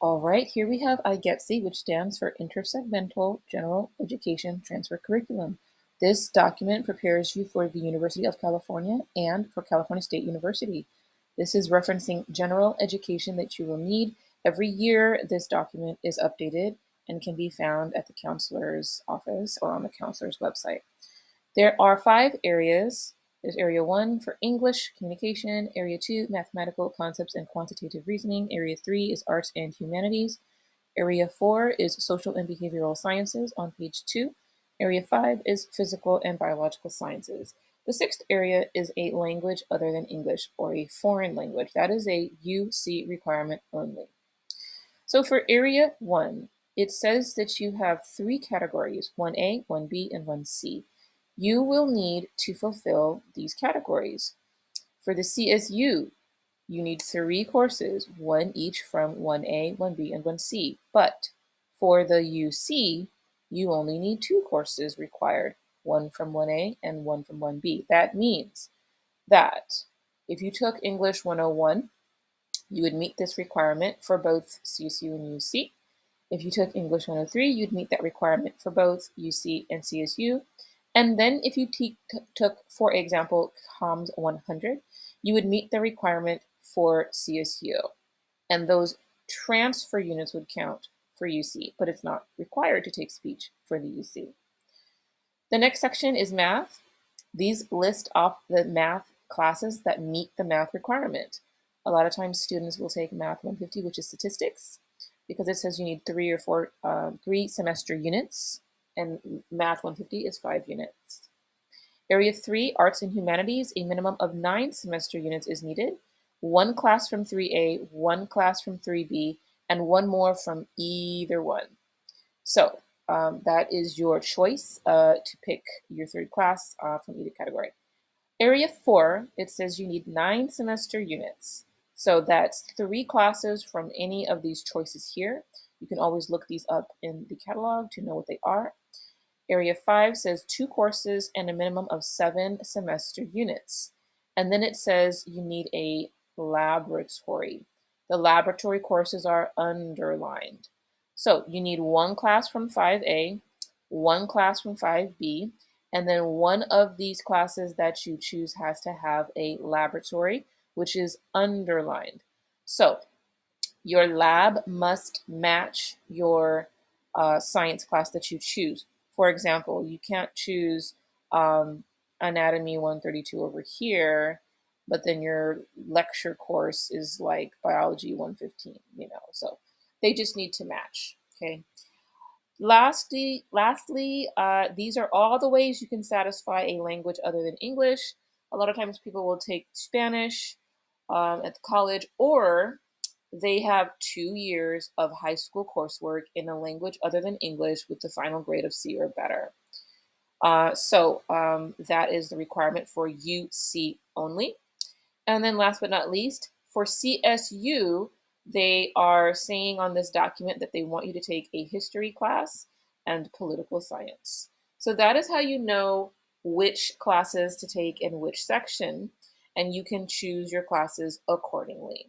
All right, here we have IGETC, which stands for Intersegmental General Education Transfer Curriculum. This document prepares you for the University of California and for California State University. This is referencing general education that you will need. Every year, this document is updated and can be found at the counselor's office or on the counselor's website. There are 5 areas. There's Area 1 for English communication, Area 2, mathematical concepts and quantitative reasoning, Area 3 is arts and humanities, Area 4 is social and behavioral sciences on page 2, Area 5 is physical and biological sciences. The 6th area is a language other than English or a foreign language. That is a UC requirement only. So for Area 1, it says that you have 3 categories, 1A, 1B, and 1C. You will need to fulfill these categories. For the CSU, you need 3 courses, 1 each from 1A, 1B, and 1C. But for the UC, you only need 2 courses required, 1 from 1A and 1 from 1B. That means that if you took English 101, you would meet this requirement for both CSU and UC. If you took English 103, you'd meet that requirement for both UC and CSU. And then if you took, for example, COMS 100, you would meet the requirement for CSU. And those transfer units would count for UC, but it's not required to take speech for the UC. The next section is math. These list off the math classes that meet the math requirement. A lot of times students will take Math 150, which is statistics, because it says you need 3 semester units, and Math 150 is 5 units. Area 3, Arts and Humanities, a minimum of 9 semester units is needed. 1 class from 3A, 1 class from 3B, and 1 more from either one. So that is your choice to pick your 3rd class from either category. Area 4, it says you need 9 semester units. So that's 3 classes from any of these choices here. You can always look these up in the catalog to know what they are. Area 5 says 2 courses and a minimum of 7 semester units. And then it says you need a laboratory. The laboratory courses are underlined. So you need 1 class from 5A, 1 class from 5B, and then one of these classes that you choose has to have a laboratory, which is underlined. So your lab must match your science class that you choose. For example, you can't choose anatomy 132 over here, but then your lecture course is like biology 115, so they just need to match, okay? Lastly, these are all the ways you can satisfy a language other than English. A lot of times people will take Spanish at the college, or they have 2 years of high school coursework in a language other than English with the final grade of C or better. So that is the requirement for UC only. And then last but not least, for CSU, they are saying on this document that they want you to take a history class and political science. So that is how you know which classes to take in which section, and you can choose your classes accordingly.